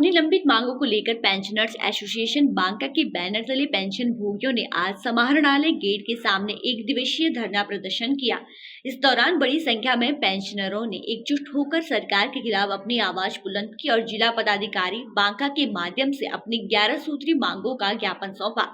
अपनी लंबित मांगों को लेकर पेंशनर्स एसोसिएशन बांका के बैनर तले पेंशन भोगियों ने आज समाहरणालय गेट के सामने एक दिवसीय धरना प्रदर्शन किया। इस दौरान बड़ी संख्या में पेंशनरों ने एकजुट होकर सरकार के खिलाफ अपनी आवाज बुलंद की और जिला पदाधिकारी बांका के माध्यम से अपनी 11 सूत्री मांगों का ज्ञापन सौंपा।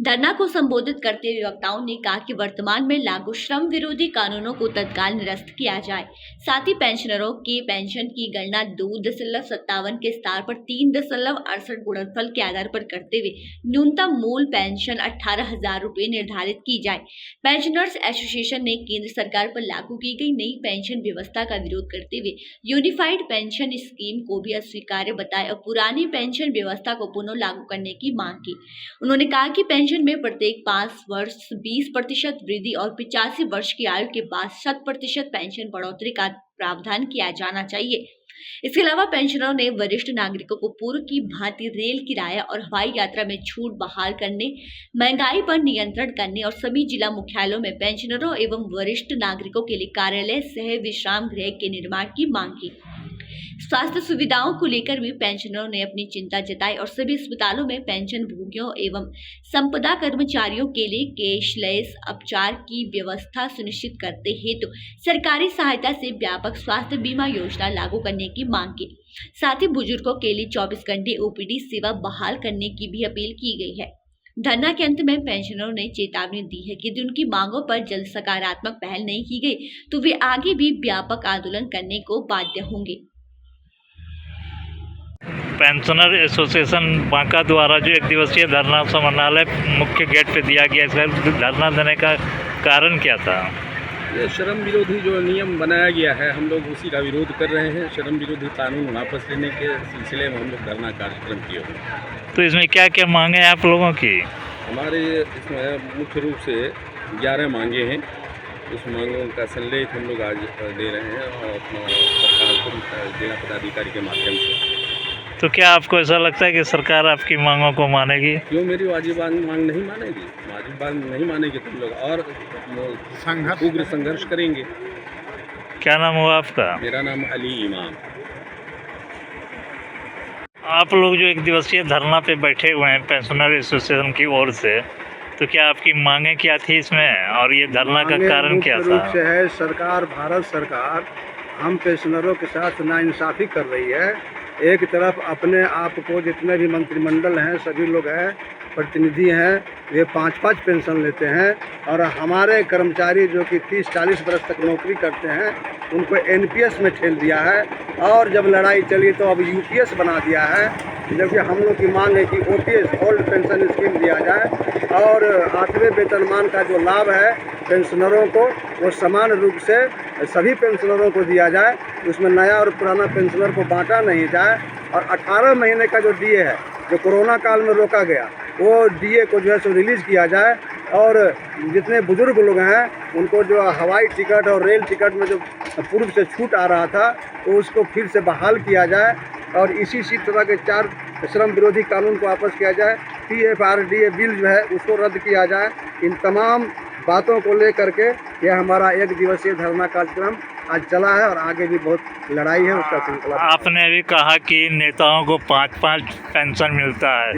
धरना को संबोधित करते हुए वक्ताओं ने कहा कि वर्तमान में लागू श्रम विरोधी कानूनों को तत्काल निरस्त किया जाए। साथ ही पेंशनरों के पेंशन की गणना 2.57 के स्तर पर 3.68 गुणनफल के आधार पर करते हुए न्यूनतम मूल पेंशन 18,000 रुपये निर्धारित की जाए। पेंशनर्स एसोसिएशन ने केंद्र सरकार पर लागू की गई नई पेंशन व्यवस्था का विरोध करते हुए यूनिफाइड पेंशन स्कीम को भी अस्वीकार्य बताया और पुरानी पेंशन व्यवस्था को पुनः लागू करने की मांग की। उन्होंने कहा कि पेंशन में प्रत्येक 5 वर्ष 20% वृद्धि और 85 वर्ष की आयु के बाद 100% पेंशन बढ़ोतरी का प्रावधान किया जाना चाहिए। इसके अलावा पेंशनरों ने वरिष्ठ नागरिकों को पूर्व की भांति रेल किराया और हवाई यात्रा में छूट बहाल करने, महंगाई पर नियंत्रण करने और सभी जिला मुख्यालयों में पेंशनरों एवं वरिष्ठ नागरिकों के लिए कार्यालय सह विश्राम गृह के निर्माण की मांग की। स्वास्थ्य सुविधाओं को लेकर भी पेंशनरों ने अपनी चिंता जताई और सभी अस्पतालों में पेंशन भोगियों एवं संपदा कर्मचारियों के लिए कैशलेस उपचार की व्यवस्था सुनिश्चित करते हेतु सरकारी सहायता से व्यापक स्वास्थ्य बीमा योजना लागू करने की मांग की। साथ ही बुजुर्गों के लिए 24 घंटे ओपीडी सेवा बहाल करने की भी अपील की गई है। धरना के अंत में पेंशनरों ने चेतावनी दी है कि यदि उनकी मांगों पर जल्द सकारात्मक पहल नहीं की गई तो वे आगे भी व्यापक आंदोलन करने को बाध्य होंगे। पेंशनर एसोसिएशन बांका द्वारा जो एक दिवसीय धरना समाहरणालय मुख्य गेट पे दिया गया, इसका धरना देने का कारण क्या था? ये श्रम विरोधी जो नियम बनाया गया है, हम लोग उसी का विरोध कर रहे हैं। श्रम विरोधी कानून वापस लेने के सिलसिले में हम लोग धरना कार्यक्रम किए हुए। तो इसमें क्या क्या मांगे हैं आप लोगों की? हमारे इसमें मुख्य रूप से 11 मांगे हैं। उस मांगों का संलेख हम लोग आज दे रहे हैं और अपना सरकार को जिला पदाधिकारी के माध्यम से। तो क्या आपको ऐसा लगता है कि सरकार आपकी मांगों को मानेगी? क्यों मेरी वाजिबान मांग नहीं मानेगी? वाजिबान नहीं मानेगी तो हम लोग और उग्र संघर्ष करेंगे। क्या नाम हुआ आपका? मेरा नाम अली इमाम। आप लोग जो एक दिवसीय धरना पे बैठे हुए हैं पेंशनर एसोसिएशन की ओर से, तो क्या आपकी मांगे क्या थी इसमें और ये धरना का कारण क्या था? रूप से है सरकार, भारत सरकार हम पेंशनरों के साथ नाइंसाफ़ी कर रही है। एक तरफ अपने आप को जितने भी मंत्रिमंडल हैं, सभी लोग हैं, प्रतिनिधि हैं, वे 5-5 पेंशन लेते हैं और हमारे कर्मचारी जो कि 30-40 वर्ष तक नौकरी करते हैं उनको एनपीएस में ठेल दिया है और जब लड़ाई चली तो अब यूपीएस बना दिया है। जबकि हम लोग की मांग है कि ओटीएस ओल्ड पेंशन स्कीम दिया जाए और 8वें वेतनमान का जो लाभ है पेंशनरों को वो समान रूप से सभी पेंशनरों को दिया जाए। उसमें नया और पुराना पेंशनर को बांटा नहीं जाए और 18 महीने का जो डीए है जो कोरोना काल में रोका गया, वो डीए को जो है सो रिलीज़ किया जाए और जितने बुज़ुर्ग लोग हैं उनको जो हवाई टिकट और रेल टिकट में जो पूर्व से छूट आ रहा था तो उसको फिर से बहाल किया जाए और इसी तरह के 4 श्रम विरोधी कानून को वापस किया जाए। PFRDA बिल जो है उसको रद्द किया जाए। इन तमाम बातों को लेकर के यह हमारा एक दिवसीय धरना कार्यक्रम आज चला है और आगे भी बहुत लड़ाई है उसका सिलसिला। आपने भी कहा कि नेताओं को 5-5 पेंशन मिलता है,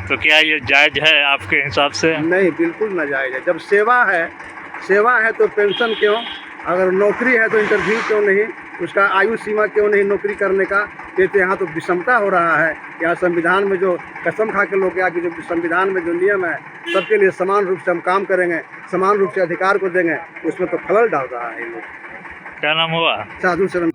तो क्या ये जायज़ है आपके हिसाब से? नहीं, बिल्कुल नाजायज़ है। जब सेवा है तो पेंशन क्यों? अगर नौकरी है तो इंटरव्यू क्यों नहीं? उसका आयु सीमा क्यों नहीं नौकरी करने का? कहते यहाँ तो विषमता हो रहा है। यहाँ संविधान में जो कसम खा के लोग क्या कि जो संविधान में जो नियम है सबके लिए समान रूप से हम काम करेंगे, समान रूप से अधिकार को देंगे, उसमें तो खलल डाल रहा है ये लोग। क्या नाम हुआ? साधु शरण।